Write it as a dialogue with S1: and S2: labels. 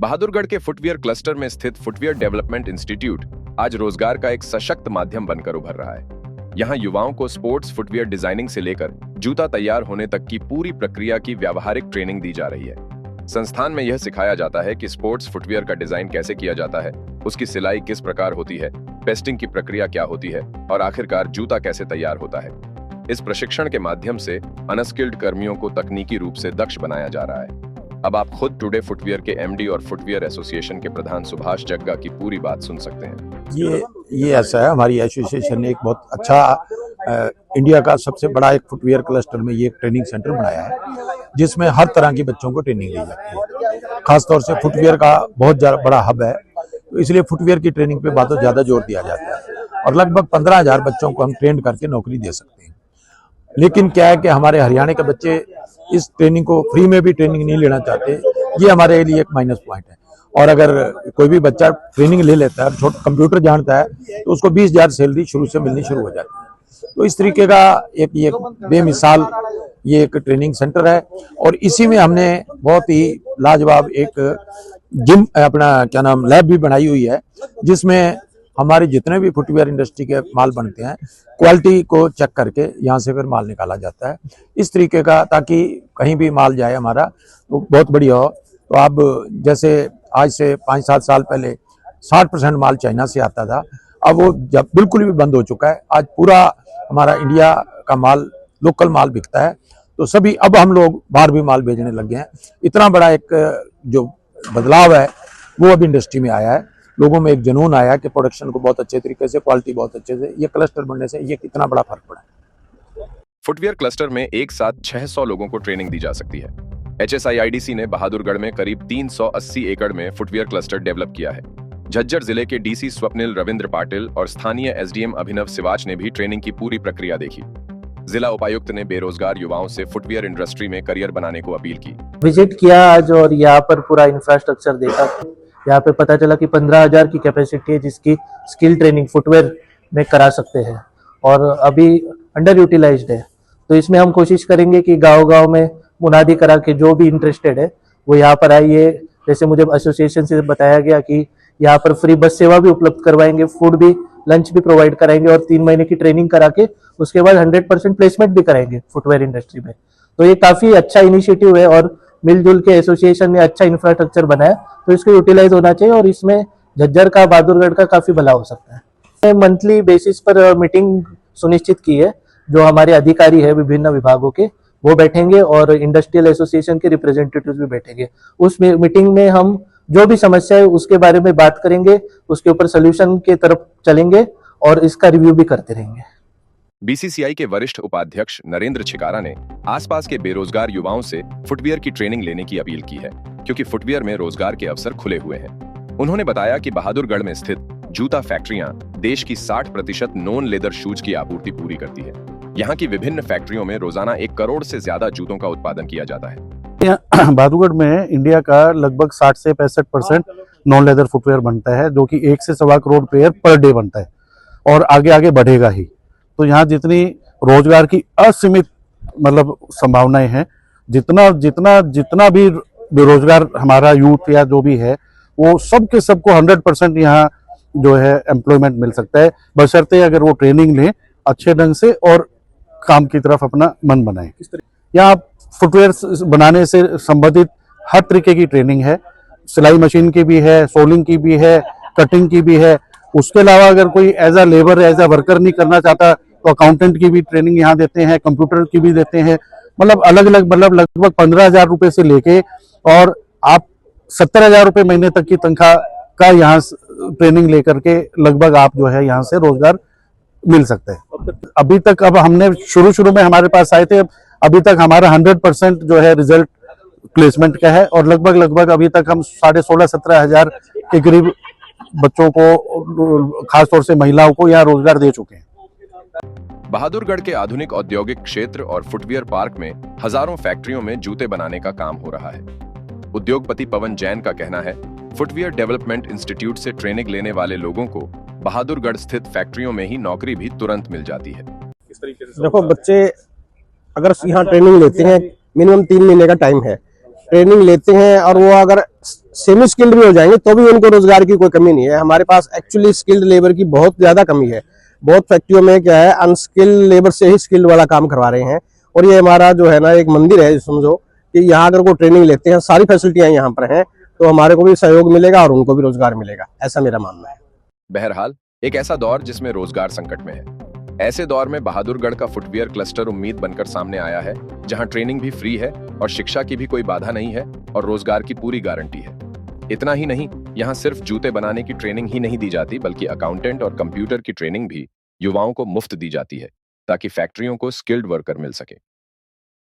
S1: बहादुरगढ़ के footwear cluster में स्थित फुटवियर डेवलपमेंट इंस्टीट्यूट आज रोजगार का एक सशक्त माध्यम बनकर उभर रहा है। यहाँ युवाओं को स्पोर्ट्स फुटवियर डिजाइनिंग से लेकर जूता तैयार होने तक की पूरी प्रक्रिया की व्यावहारिक ट्रेनिंग दी जा रही है। संस्थान में यह सिखाया जाता है कि स्पोर्ट्स फुटवियर का डिजाइन कैसे किया जाता है, उसकी सिलाई किस प्रकार होती है, पेस्टिंग की प्रक्रिया क्या होती है और आखिरकार जूता कैसे तैयार होता है। इस प्रशिक्षण के माध्यम से अनस्किल्ड कर्मियों को तकनीकी रूप से दक्ष बनाया जा रहा है। अब आप खुद टुडे फुटवियर के एमडी और फुटवियर एसोसिएशन के प्रधान सुभाष जग्गा की पूरी बात सुन सकते हैं।
S2: ये ऐसा है, हमारी एसोसिएशन ने एक बहुत अच्छा इंडिया का सबसे बड़ा एक फुटवियर क्लस्टर में ये एक ट्रेनिंग सेंटर बनाया है, जिसमें हर तरह के बच्चों को ट्रेनिंग दी जाती है। खासतौर से फुटवियर का बहुत बड़ा हब है, तो इसलिए फुटवियर की ट्रेनिंग पे बहुत ज्यादा जोर दिया जाता है और लगभग 15,000 बच्चों को हम ट्रेन करके नौकरी दे सकते हैं। लेकिन क्या है कि हमारे हरियाणा के बच्चे इस ट्रेनिंग को फ्री में भी ट्रेनिंग नहीं लेना चाहते, ये हमारे लिए एक माइनस पॉइंट है। और अगर कोई भी बच्चा ट्रेनिंग ले लेता है, छोटा कंप्यूटर जानता है, तो उसको 20,000 सैलरी शुरू से मिलनी शुरू हो जाती है। तो इस तरीके का ये बेमिसाल ये एक ट्रेनिंग सेंटर है और इसी में हमने बहुत ही लाजवाब एक जिम अपना लैब भी बनाई हुई है, जिसमें हमारे जितने भी फुटवियर इंडस्ट्री के माल बनते हैं, क्वालिटी को चेक करके यहाँ से फिर माल निकाला जाता है इस तरीके का, ताकि कहीं भी माल जाए हमारा तो बहुत बढ़िया हो। तो अब जैसे आज से 5-7 साल पहले 60% माल चाइना से आता था, अब वो जब बिल्कुल भी बंद हो चुका है। आज पूरा हमारा इंडिया का माल, लोकल माल बिकता है। तो सभी अब हम लोग बाहर भी माल भेजने लग गए हैं। इतना बड़ा एक जो बदलाव है वो अब इंडस्ट्री में आया है। लोगों में एक जुनून आया कि प्रोडक्शन को बहुत अच्छे तरीके से, क्वालिटी बहुत अच्छे से, ये क्लस्टर बनने से ये कितना बड़ा फर्क पड़ा है।
S1: फुटवियर क्लस्टर में एक साथ 600 लोगों को ट्रेनिंग दी जा सकती है। HSIIDC ने बहादुरगढ़ में करीब 380 एकड़ में फुटवियर क्लस्टर डेवलप किया है। झज्जर जिले के डीसी स्वप्निल रविंद्र पाटिल और स्थानीय SDM अभिनव सिवाच ने भी ट्रेनिंग की पूरी प्रक्रिया देखी। जिला उपायुक्त ने बेरोजगार युवाओं से फुटवियर इंडस्ट्री में करियर बनाने को अपील की।
S3: विजिट किया आज और यहाँ पर पूरा इंफ्रास्ट्रक्चर देखा। यहाँ पे पता चला कि 15,000 की कैपेसिटी है, जिसकी स्किल ट्रेनिंग फुटवेयर में करा सकते हैं और अभी अंडर यूटिलाइज्ड है। तो इसमें हम कोशिश करेंगे कि गांव-गांव में मुनादी करा के जो भी इंटरेस्टेड है वो यहाँ पर आइए। जैसे मुझे एसोसिएशन से बताया गया कि यहाँ पर फ्री बस सेवा भी उपलब्ध करवाएंगे, फूड भी, लंच भी प्रोवाइड कराएंगे और 3 महीने की ट्रेनिंग करा के उसके बाद 100% प्लेसमेंट भी कराएंगे फुटवेयर इंडस्ट्री में। तो ये काफी अच्छा इनिशिएटिव है और मिलजुल के एसोसिएशन ने अच्छा इंफ्रास्ट्रक्चर बनाया, तो इसको यूटिलाइज होना चाहिए और इसमें झज्जर का, बहादुरगढ़ का काफी भला हो सकता है। मंथली बेसिस पर मीटिंग सुनिश्चित की है, जो हमारे अधिकारी है विभिन्न विभागों के वो बैठेंगे और इंडस्ट्रियल एसोसिएशन के रिप्रेजेंटेटिव्स भी बैठेंगे। उस मीटिंग में हम जो भी समस्या है उसके बारे में बात करेंगे, उसके ऊपर सोल्यूशन के तरफ चलेंगे और इसका रिव्यू भी करते रहेंगे।
S1: BCCI के वरिष्ठ उपाध्यक्ष नरेंद्र छिकारा ने आसपास के बेरोजगार युवाओं से फुटवियर की ट्रेनिंग लेने की अपील की है, क्योंकि फुटवियर में रोजगार के अवसर खुले हुए हैं। उन्होंने बताया कि बहादुरगढ़ में स्थित जूता फैक्ट्रियां देश की 60% नॉन लेदर शूज की आपूर्ति पूरी करती है। यहाँ की विभिन्न फैक्ट्रियों में रोजाना 1 करोड़ से ज्यादा जूतों का उत्पादन किया जाता है।
S4: बहादुरगढ़ में इंडिया का लगभग 60 से 65% नॉन लेदर फुटवेयर बनता है, जो कि 1 से 1.25 करोड़ पेयर पर डे बनता है और आगे आगे बढ़ेगा ही। तो यहाँ जितनी रोजगार की असीमित मतलब संभावनाएं हैं, जितना भी बेरोजगार हमारा यूथ या जो भी है, वो सब के सबको 100% यहाँ जो है एम्प्लॉयमेंट मिल सकता है, बशर्ते अगर वो ट्रेनिंग लें अच्छे ढंग से और काम की तरफ अपना मन बनाएं। यहाँ फुटवेयर बनाने से संबंधित हर तरीके की ट्रेनिंग है, सिलाई मशीन की भी है, सोलिंग की भी है, कटिंग की भी है। उसके अलावा अगर कोई as a labour, as a worker नहीं करना चाहता तो अकाउंटेंट की भी ट्रेनिंग यहाँ देते हैं, कंप्यूटर की भी देते हैं। मतलब अलग अलग, मतलब लगभग 15,000 रुपए से लेके और आप 70,000 रुपए महीने तक की तनख्वाह का यहाँ ट्रेनिंग लेकर के लगभग आप जो है यहाँ से रोजगार मिल सकता है। अभी तक, अब हमने शुरू में हमारे पास आए थे, अभी तक हमारा 100% जो है रिजल्ट प्लेसमेंट का है और लगभग अभी तक हम 16,500-17 हजार के करीब बच्चों को, खासतौर से महिलाओं को यहाँ रोजगार दे चुके हैं।
S1: बहादुरगढ़ के आधुनिक औद्योगिक क्षेत्र और फुटवियर पार्क में हजारों फैक्ट्रियों में जूते बनाने का काम हो रहा है। उद्योगपति पवन जैन का कहना है, फुटवियर डेवलपमेंट इंस्टीट्यूट से ट्रेनिंग लेने वाले लोगों को बहादुरगढ़ स्थित फैक्ट्रियों में ही नौकरी भी तुरंत मिल जाती है।
S5: देखो, बच्चे अगर यहाँ ट्रेनिंग लेते हैं, मिनिमम 3 महीने का टाइम है, ट्रेनिंग लेते हैं और वो अगर
S6: सेमी स्किल्ड भी हो जाएंगे तो भी उनको रोजगार की कोई कमी नहीं है। हमारे पास एक्चुअली स्किल्ड लेबर की बहुत ज्यादा कमी है। बहुत फैक्ट्रियों में क्या है, अनस्किल्ड लेबर से ही स्किल्ड वाला काम करवा रहे हैं। और ये हमारा जो है ना एक मंदिर है, समझो कि यहाँ अगर कोई ट्रेनिंग लेते हैं, सारी फैसिलिटियां यहाँ पर हैं, तो हमारे को भी सहयोग मिलेगा और उनको भी रोजगार मिलेगा, ऐसा मेरा मानना है।
S1: बहरहाल एक ऐसा दौर जिसमें रोजगार संकट में है। ऐसे दौर में बहादुरगढ़ का फुटवियर क्लस्टर उम्मीद बनकर सामने आया है, जहां ट्रेनिंग भी फ्री है और शिक्षा की भी कोई बाधा नहीं है और रोजगार की पूरी गारंटी है। इतना ही नहीं, यहाँ सिर्फ जूते बनाने की ट्रेनिंग ही नहीं दी जाती, बल्कि अकाउंटेंट और कंप्यूटर की ट्रेनिंग भी युवाओं को मुफ्त दी जाती है, ताकि फैक्ट्रियों को स्किल्ड वर्कर मिल सके।